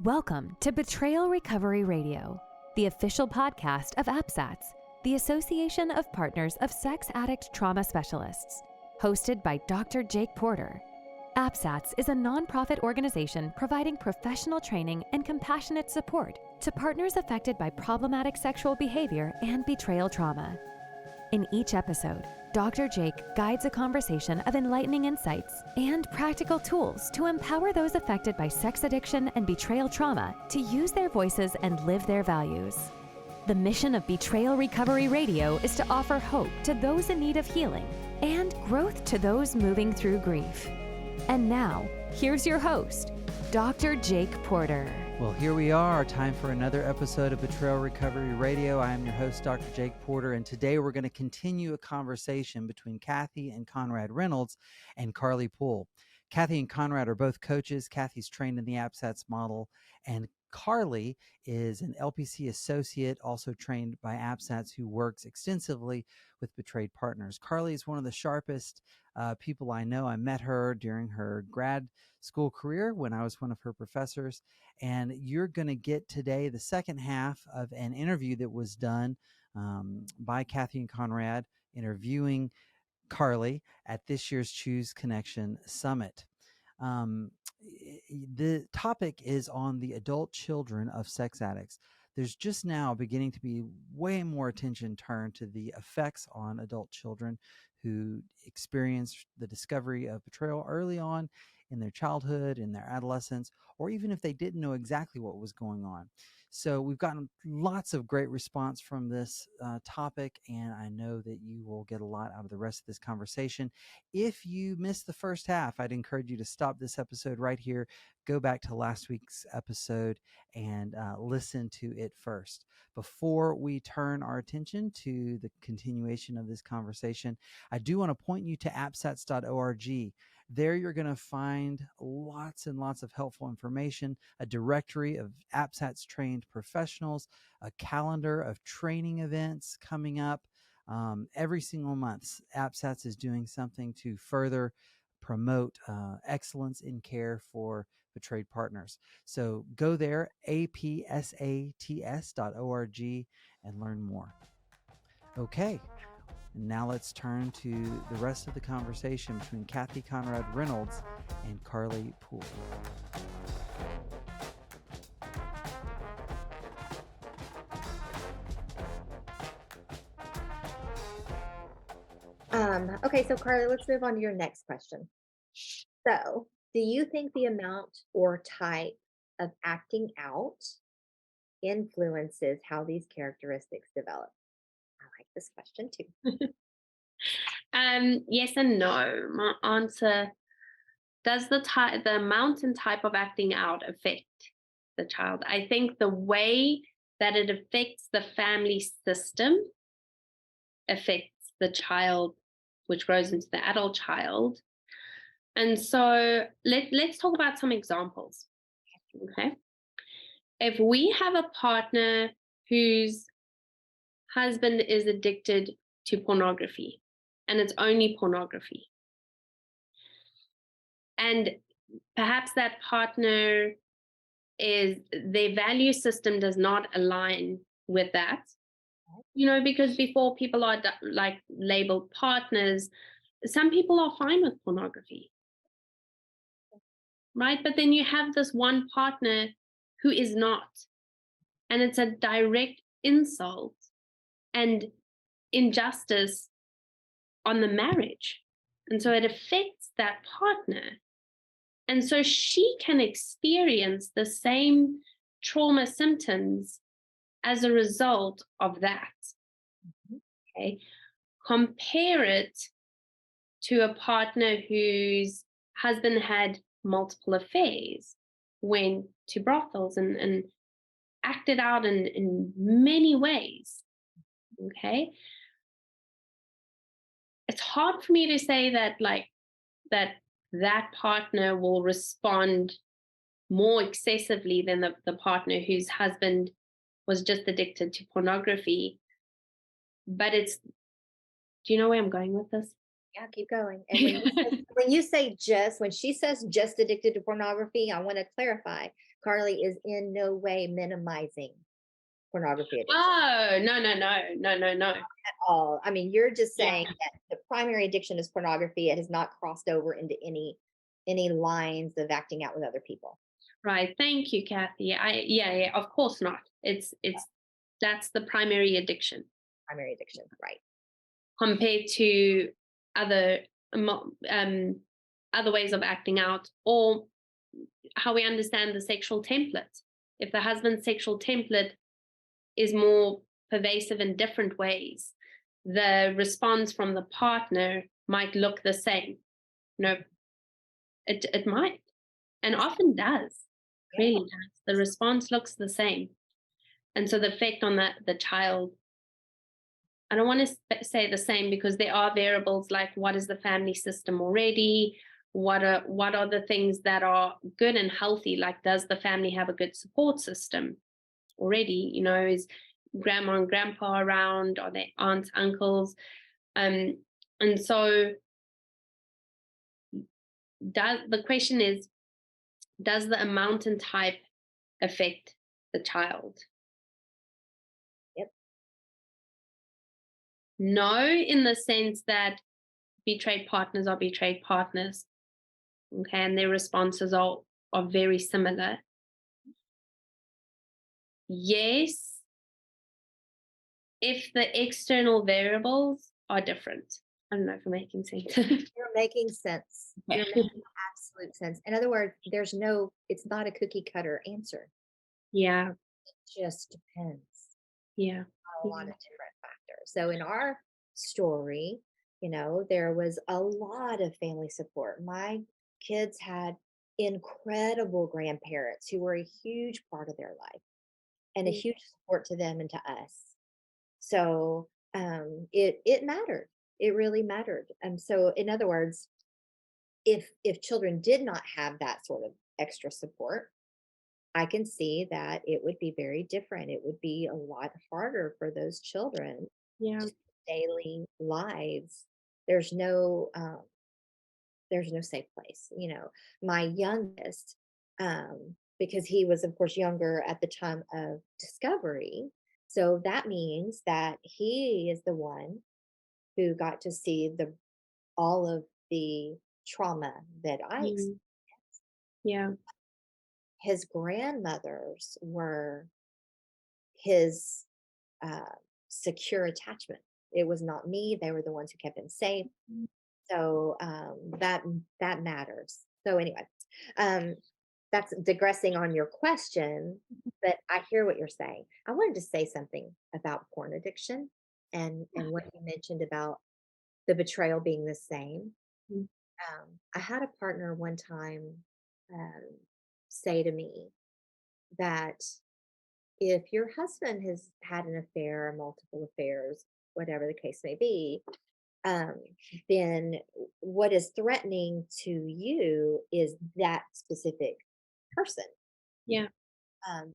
Welcome to Betrayal Recovery Radio, the official podcast of Apsats, the Association of Partners of Sex Addict Trauma Specialists, hosted by Dr. Jake Porter. Apsats is a nonprofit organization providing professional training and compassionate support to partners affected by problematic sexual behavior and betrayal trauma. In each episode, Dr. Jake guides a conversation of enlightening insights and practical tools to empower those affected by sex addiction and betrayal trauma to use their voices and live their values. The mission of Betrayal Recovery Radio is to offer hope to those in need of healing and growth to those moving through grief. And now, here's your host, Dr. Jake Porter. Well, here we are, time for another episode of Betrayal Recovery Radio. I am your host, Dr. Jake Porter, and today we're going to continue a conversation between Kathy and Conrad Reynolds and Carley Pool. Kathy and Conrad are both coaches. Kathy's trained in the Apsats model, and Carley is an LPC associate, also trained by Apsats, who works extensively with betrayed partners. Carley is one of the sharpest people I know. I met her during her grad school career when I was one of her professors. And you're going to get today the second half of an interview that was done by Kathy and Conrad interviewing Carley at this year's Choose Connection Summit. The topic is on the adult children of sex addicts. There's just now beginning to be way more attention turned to the effects on adult children who experience the discovery of betrayal early on in their childhood, in their adolescence, or even if they didn't know exactly what was going on. So we've gotten lots of great response from this topic, and I know that you will get a lot out of the rest of this conversation. If you missed the first half, I'd encourage you to stop this episode right here, go back to last week's episode, and listen to it first. Before we turn our attention to the continuation of this conversation, I do want to point you to apsats.org. There you're going to find lots and lots of helpful information, a directory of Apsats trained professionals, a calendar of training events coming up. Every single month, Apsats is doing something to further promote excellence in care for betrayed partners. So go there, a.p.s.a.t.s.org, and learn more. Okay. Now let's turn to the rest of the conversation between Kathy Conrad Reynolds and Carley Pool. Okay, so Carley, let's move on to your next question. So, do you think the amount or type of acting out influences how these characteristics develop? I like this question too. Yes and no. My answer: does the amount and type of acting out affect the child? I think the way that it affects the family system affects the child, which grows into the adult child. And so let's talk about some examples. Okay. If we have a partner whose husband is addicted to pornography, and it's only pornography, and perhaps that partner their value system does not align with that, because before people are like labeled partners, some people are fine with pornography, right? But then you have this one partner who is not, and it's a direct insult and injustice on the marriage. And so it affects that partner. And so she can experience the same trauma symptoms as a result of that. Okay. Compare it to a partner whose husband had multiple affairs, went to brothels and acted out in many ways. Okay. It's hard for me to say that that partner will respond more excessively than the partner whose husband was just addicted to pornography. But do you know where I'm going with this? Yeah, keep going. And when she says just addicted to pornography, I want to clarify, Carley is in no way minimizing pornography addiction Oh, no. at all. I mean, you're just Yeah. saying that the primary addiction is pornography. It has not crossed over into any lines of acting out with other people. Right. Thank you, Kathy. Yeah, of course not. It's that's the primary addiction Primary addiction, right? compared to other other ways of acting out, or how we understand the sexual template. If the husband's sexual template is more pervasive in different ways, the response from the partner might look the same. No, it might, and often does. Yeah. Really does. The response looks the same, and so the effect on the child, I don't want to say the same, because there are variables like what is the family system already, what are the things that are good and healthy, like does the family have a good support system already, is grandma and grandpa around, are there aunts, uncles, and so the question is, does the amount and type affect the child? Yep. No, in the sense that betrayed partners are betrayed partners, okay, and their responses are very similar. Yes, if the external variables are different. I don't know if I'm making sense. You're making sense. Okay. You're making absolute sense. In other words, it's not a cookie cutter answer. Yeah, It just depends yeah, on a lot of different factors. So in our story, there was a lot of family support. My kids had incredible grandparents who were a huge part of their life and a Mm. huge support to them and to us. So it mattered. It really mattered. So in other words, if children did not have that sort of extra support, I can see that it would be very different. It would be a lot harder for those children Yeah, to daily lives. There's no safe place. My youngest, because he was, of course, younger at the time of discovery. So that means that he is the one who got to see all of the trauma that I experienced. mm, yeah, His grandmothers were his uh, secure attachment. It was not me. They were the ones who kept him safe. So that matters. So anyway, um, that's digressing on your question, but I hear what you're saying. I wanted to say something about porn addiction and what you mentioned about the betrayal being the same. mm, I had a partner one time um, say to me that if your husband has had an affair or multiple affairs, whatever the case may be, um, then what is threatening to you is that specific person. yeah,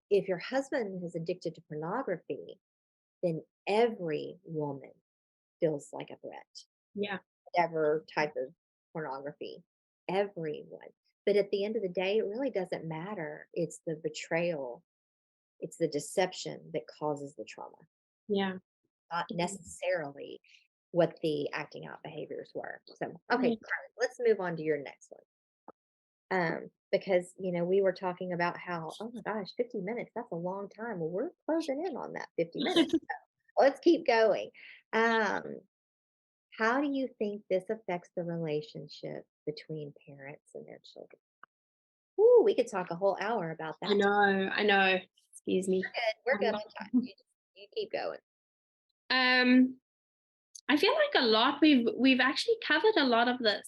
If your husband is addicted to pornography, then every woman feels like a threat, yeah, whatever type of pornography, everyone. But at the end of the day, it really doesn't matter. It's the betrayal, it's the deception that causes the trauma, yeah. not Mhm. necessarily what the acting out behaviors were. So, okay, Yeah. Carly, let's move on to your next one. Because we were talking about how, oh my gosh, 50 minutes, that's a long time. Well, we're closing in on that 50 minutes. So let's keep going. Um, how do you think this affects the relationship between parents and their children? Ooh, we could talk a whole hour about I that. know. Excuse me. We're good on time. You keep going. I feel like a lot we've actually covered a lot of this,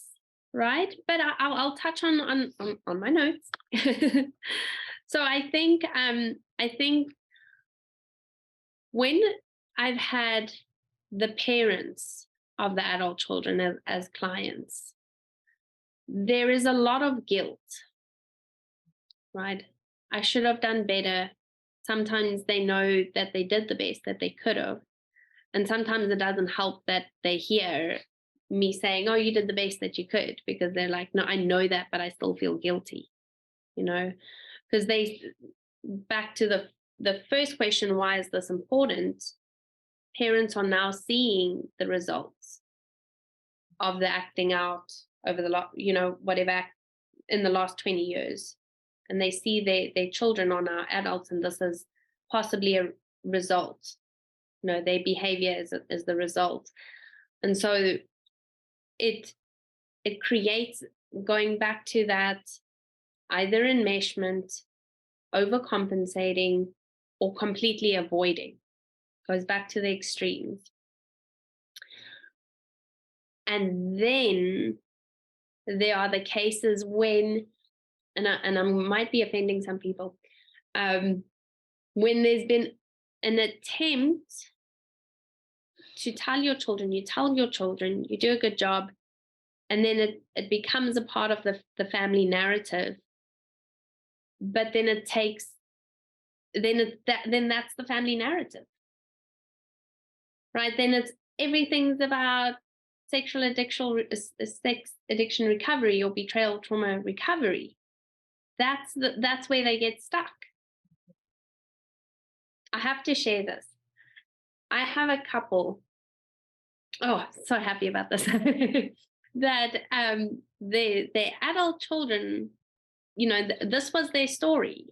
right? But I'll touch on my notes. So I think when I've had the parents of the adult children as clients, there is a lot of guilt, right? I should have done better. Sometimes they know that they did the best that they could have. And sometimes it doesn't help that they hear, me saying, oh, you did the best that you could, because they're like, no, I know that, but I still feel guilty, because back to the first question, why is this important? Parents are now seeing the results of the acting out over the whatever in the last 20 years. And they see their children are now adults, and this is possibly a result. Their behavior is the result. And so it creates, going back to that, either enmeshment, overcompensating, or completely avoiding. Goes back to the extremes. And then there are the cases when, and I might be offending some people, when there's been an attempt to tell your children, you do a good job, and then it becomes a part of the family narrative. But then then that's the family narrative, right? Then everything's about sex addiction recovery or betrayal trauma recovery. That's where they get stuck. I have to share this. I have a couple. Oh, so happy about this. That their adult children, this was their story,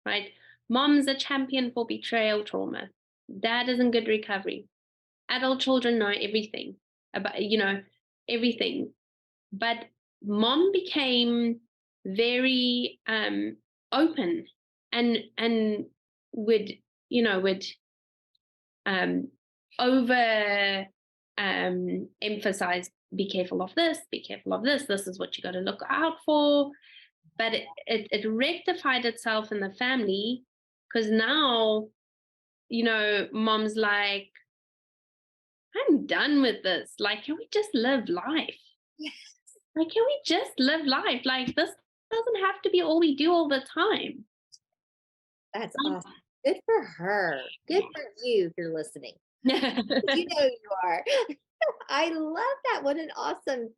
right? Mom's a champion for betrayal trauma. Dad is in good recovery. Adult children know everything about, everything. But mom became very open and would over emphasize, be careful of this, this is what you got to look out for. But it rectified itself in the family, because now, mom's like, I'm done with this. Like, can we just live life? Yes. Like, can we just live life? Like, this doesn't have to be all we do all the time. That's awesome. Good for her. Good for you if you're listening. You know you are. I love that. What an awesome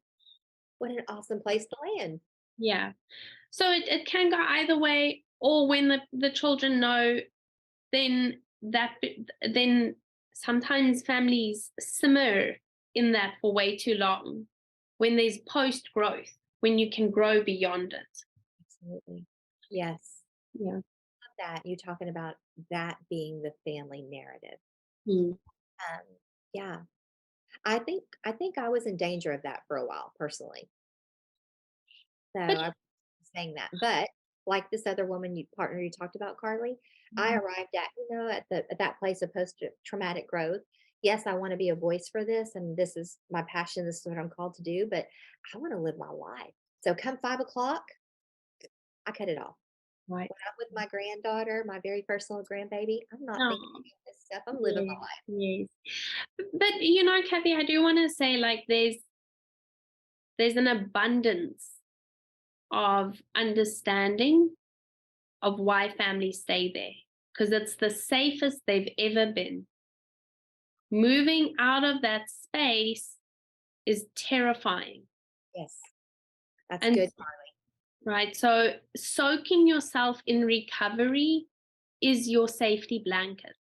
place to land. Yeah. So it can go either way, or when the children know, then sometimes families simmer in that for way too long, when there's post growth, when you can grow beyond it. Absolutely. Yes. Yeah. That you talking about that being the family narrative. Yeah. I think I was in danger of that for a while personally. So I was saying that, but like this other partner you talked about, Carley, I arrived at at that place of post-traumatic growth. Yes, I want to be a voice for this, and this is my passion. This is what I'm called to do, but I want to live my life. So come 5:00, I cut it off. Right. When I'm with my granddaughter, my very first little grandbaby, I'm not thinking about this stuff. I'm living my life. Yes. But Kathy, I do want to say, like, there's an abundance of understanding of why families stay there, because it's the safest they've ever been. Moving out of that space is terrifying. Yes. That's good, Carley. Right. So soaking yourself in recovery is your safety blanket.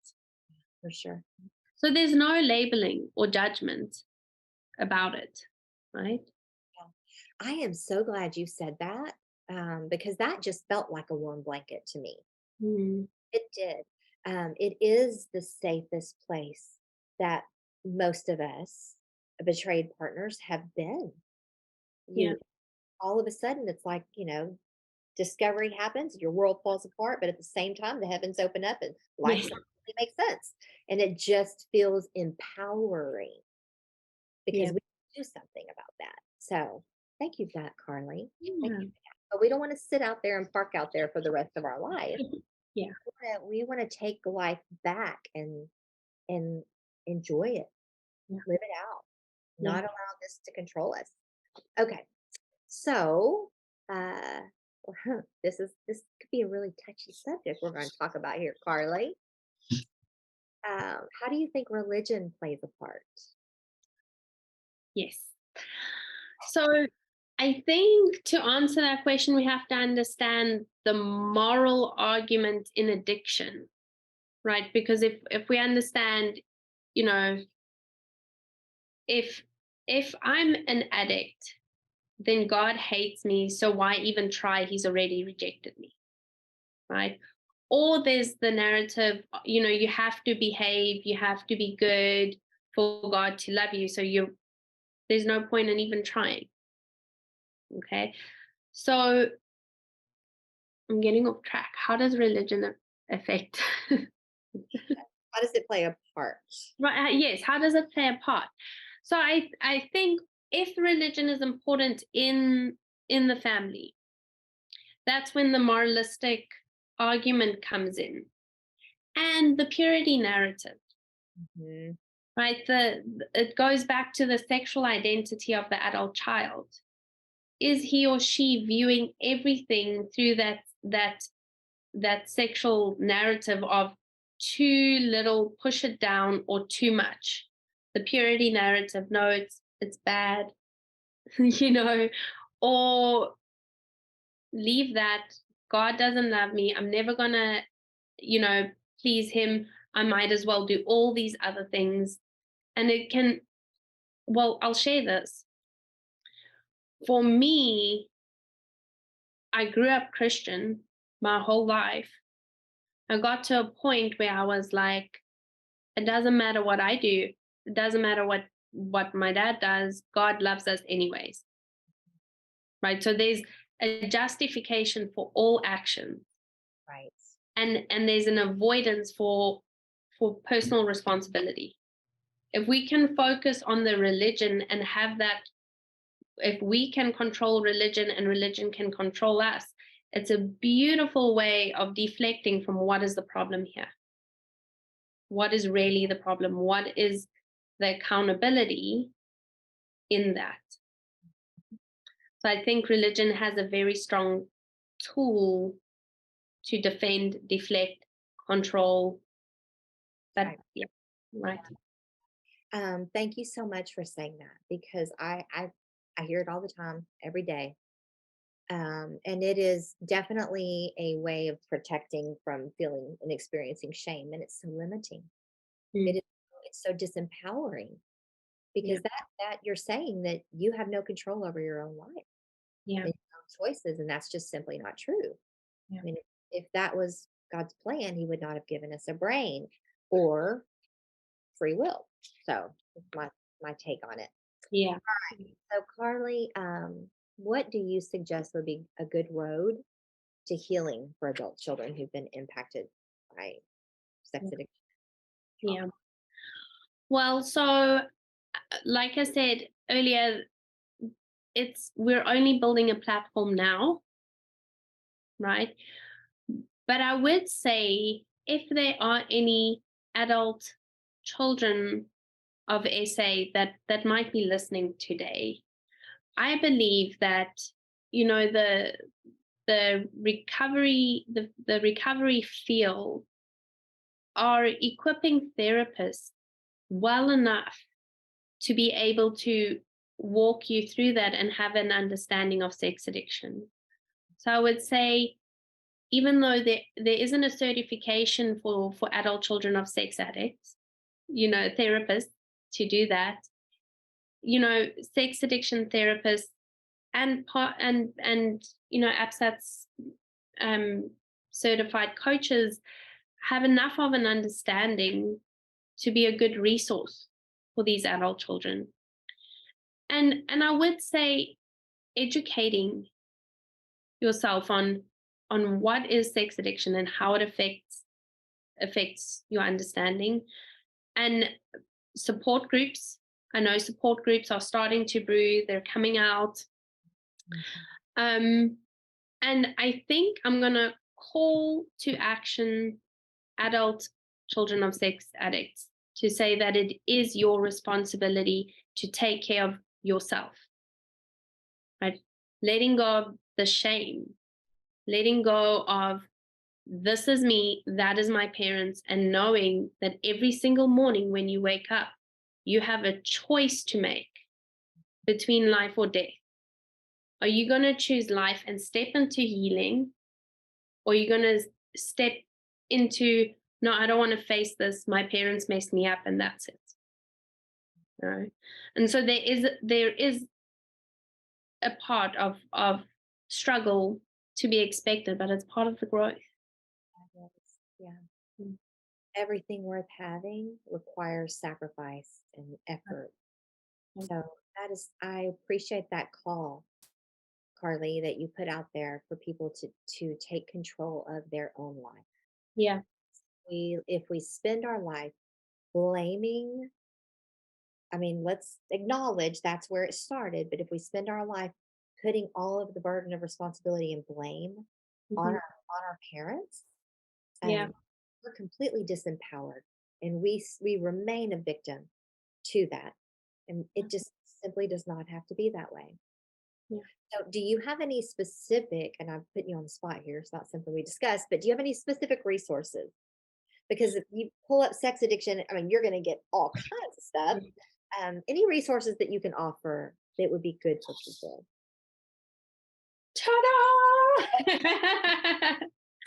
For sure. So there's no labeling or judgment about it, right? Yeah. I am so glad you said that, because that just felt like a warm blanket to me. It did. It is the safest place that most of us betrayed partners have been. All of a sudden, it's like, discovery happens, your world falls apart, but at the same time, the heavens open up and life suddenly makes sense. And it just feels empowering because we can do something about that. So thank you for that, Carley. Thank you for that. But we don't want to sit out there and park out there for the rest of our life. We want to take life back and enjoy it, live it out, not allow this to control us. Okay. So this could be a really touchy subject we're going to talk about here, Carley. How do you think religion plays a part? Yes. So I think to answer that question, we have to understand the moral argument in addiction, right? Because if we understand, you know, if I'm an addict, then God hates me, so why even try? He's already rejected me, right? Or there's the narrative, you have to behave, you have to be good for God to love you, so there's no point in even trying. Okay, so I'm getting off track. How does religion affect? How does it play a part? Right, yes, how does it play a part? So I think if religion is important in the family, that's when the moralistic argument comes in, and the purity narrative, Mhm. right? It goes back to the sexual identity of the adult child. Is he or she viewing everything through that sexual narrative of too little, push it down, or too much? The purity narrative, no, it's bad, or leave that. God doesn't love me. I'm never gonna, please him. I might as well do all these other things. And it can, well, I'll share this. For me, I grew up Christian my whole life. I got to a point where I was like, it doesn't matter what I do. It doesn't matter what my dad does. God loves us anyways. Right? So there's a justification for all actions. Right. And there's an avoidance for personal responsibility. If we can focus on the religion and have that, if we can control religion and religion can control us, it's a beautiful way of deflecting from what is the problem here. What is really the problem? What is the accountability in that? So I think religion has a very strong tool to defend, deflect, control. But Right. yeah, right. Thank you so much for saying that, because I hear it all the time, every day. And it is definitely a way of protecting from feeling and experiencing shame, and it's so limiting. Mm, It is it's so disempowering, yeah, because that you're saying that you have no control over your own life yeah, and your own choices, and that's just simply not true. yeah, I mean, if that was God's plan, He would not have given us a brain or free will. So that's my take on it. yeah. So Carly, what do you suggest would be a good road to healing for adult children who've been impacted by sex addiction Yeah. trauma? Well, so like I said earlier, we're only building a platform now, right? But I would say if there are any adult children of SA that might be listening today, I believe that the recovery field are equipping therapists well enough to be able to walk you through that and have an understanding of sex addiction. So I would say, even though there isn't a certification for adult children of sex addicts, therapists to do that, sex addiction therapists and Apsats certified coaches have enough of an understanding to be a good resource for these adult children. And I would say educating yourself on what is sex addiction and how it affects your understanding, and support groups. I know support groups are starting to brew, they're coming out. And I think I'm going to call to action adult children of sex addicts to say that it is your responsibility to take care of yourself, right? Letting go of the shame, letting go of this is me, that is my parents, and knowing that every single morning when you wake up, you have a choice to make. between life or death. Are you going to choose life and step into healing? Or are you going to step into, no, I don't want to face this. My parents messed me up and that's it. No. And so there is a part of struggle to be expected, but it's part of the growth. Yeah. Mm. Everything worth having requires sacrifice and effort. Mm. So I appreciate that call, Carley, that you put out there for people to take control of their own life. Yeah. If we spend our life blaming, I mean, let's acknowledge that's where it started, but if we spend our life putting all of the burden of responsibility and blame on Mhm. our parents, Yeah. we're completely disempowered, and we remain a victim to that, and it just simply does not have to be that way. Yeah. So, do you have any specific, and I'm putting you on the spot here, it's not something we discussed, but do you have any specific resources? Because if you pull up sex addiction, I mean, you're going to get all kinds of stuff. Any resources that you can offer that would be good for people? Ta-da!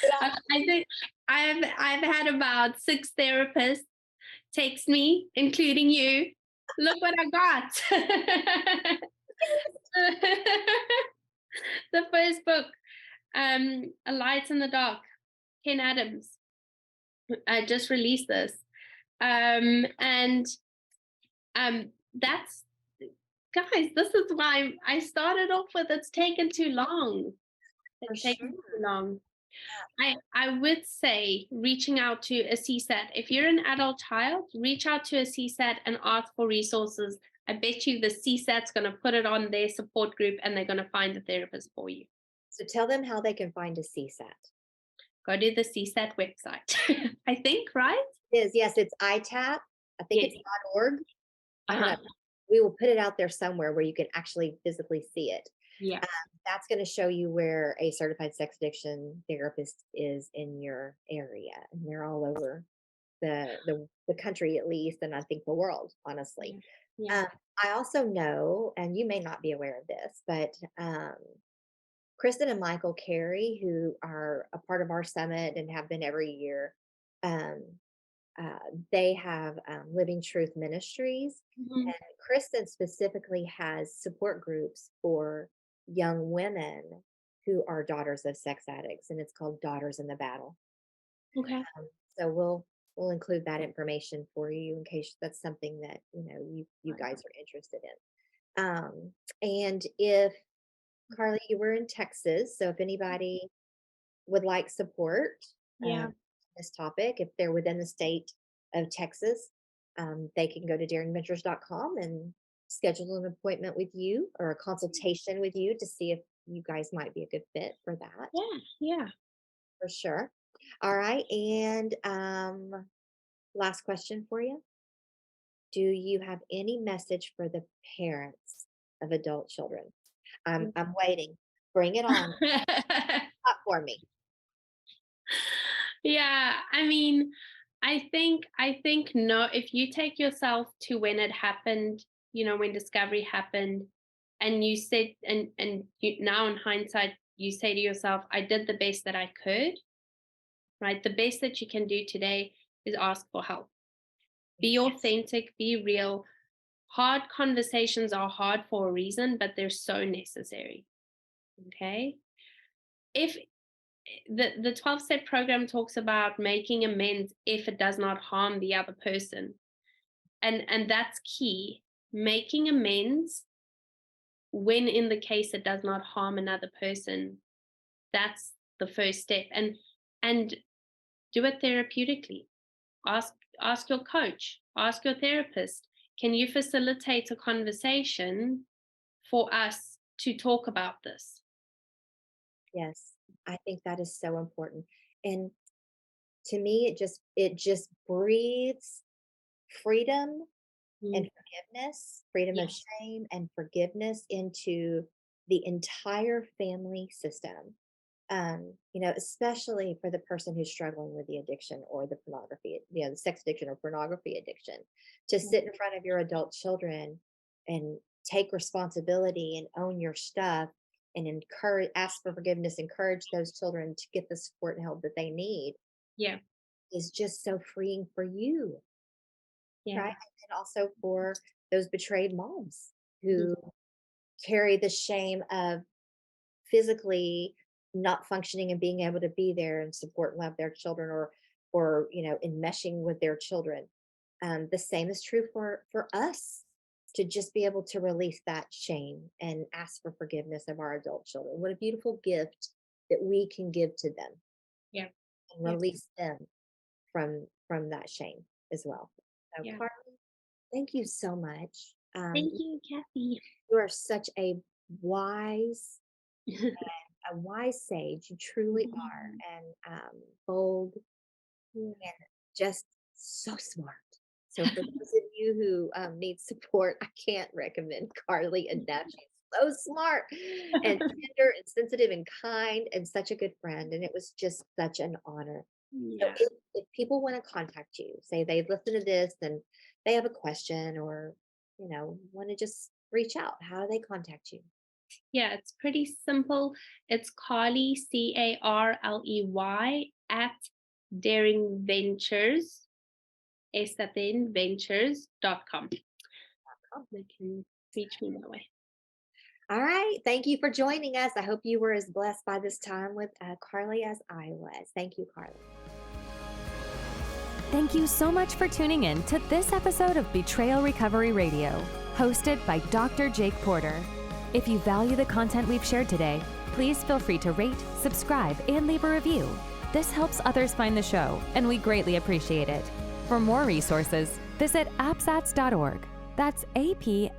Yeah. I think I've had about 6 therapists text me, including you. Look what I got. The first book, A Light in the Dark, Ken Adams. I just released this. And that's, guys, this is why I started off with it's taken too long. For It's taken sure. too long. I would say reaching out to a CSAT. If you're an adult child, reach out to a CSAT and ask for resources. I bet you the CSAT's going to put it on their support group and they're going to find a therapist for you. So tell them how they can find a CSAT. Go to the CSAT website. I think, right? Yes, it's ITAP. I think Yes. it's .org. I don't know. We will put it out there somewhere where you can actually physically see it. Yeah. That's going to show you where a certified sex addiction therapist is in your area, and they're all over the country at least, and I think the world, honestly. Yeah. I also know, and you may not be aware of this, but Kristen and Michael Carey, who are a part of our summit and have been every year, um, they have Living Truth Ministries. Mhm. And Kristen specifically has support groups for young women who are daughters of sex addicts, and it's called Daughters in the Battle. Okay. So we'll include that information for you in case that's something that you guys are interested in. And if Carley, you were in Texas, so if anybody would like support Yeah. this topic, if they're within the state of Texas, they can go to daringventures.com and schedule an appointment with you or a consultation with you to see if you guys might be a good fit for that. Yeah. For sure. All right. And last question for you. Do you have any message for the parents of adult children? I'm waiting. Bring it on. Up for me. Yeah, I mean, I think no, if you take yourself to when it happened, when discovery happened, and you said, and you, now in hindsight, you say to yourself, I did the best that I could, right? The best that you can do today is ask for help. Be authentic, be real. Hard conversations are hard for a reason, but they're so necessary. Okay? If the 12-step program talks about making amends if it does not harm the other person, and that's key. Making amends when in the case it does not harm another person, that's the first step. And do it therapeutically. Ask your coach, ask your therapist, can you facilitate a conversation for us to talk about this? Yes, I think that is so important. And to me, it just breathes freedom and forgiveness, freedom of Yes. shame and forgiveness into the entire family system. Especially for the person who's struggling with the addiction or the pornography, the sex addiction or pornography addiction, to sit in front of your adult children and take responsibility and own your stuff and ask for forgiveness, encourage those children to get the support and help that they need Yeah. is just so freeing for you. Yeah. Right. And also for those betrayed moms who Mhm. carry the shame of physically not functioning and being able to be there and support and love their children, or enmeshing with their children. The same is true for us, to just be able to release that shame and ask for forgiveness of our adult children. What a beautiful gift that we can give to them. Yeah. And Yeah. release them from that shame as well. So Yeah. Carley, thank you so much. Thank you, Kathy. You are such a wise sage. You truly are, and bold, Yeah. and just so smart. So for those of you who need support, I can't recommend Carley enough. She's so smart and tender and sensitive and kind and such a good friend. And it was just such an honor. So Yeah. if people want to contact you, say they listen to this and they have a question, or want to just reach out, how do they contact you? Yeah, it's pretty simple. It's Carley, Carley, at Daring Ventures, a.p.s.a.t.s.com. They can reach me that way. All right. Thank you for joining us. I hope you were as blessed by this time with Carley as I was. Thank you, Carley. Thank you so much for tuning in to this episode of Betrayal Recovery Radio, hosted by Dr. Jake Porter. If you value the content we've shared today, please feel free to rate, subscribe, and leave a review. This helps others find the show, and we greatly appreciate it. For more resources, visit apsats.org. That's apsats.org.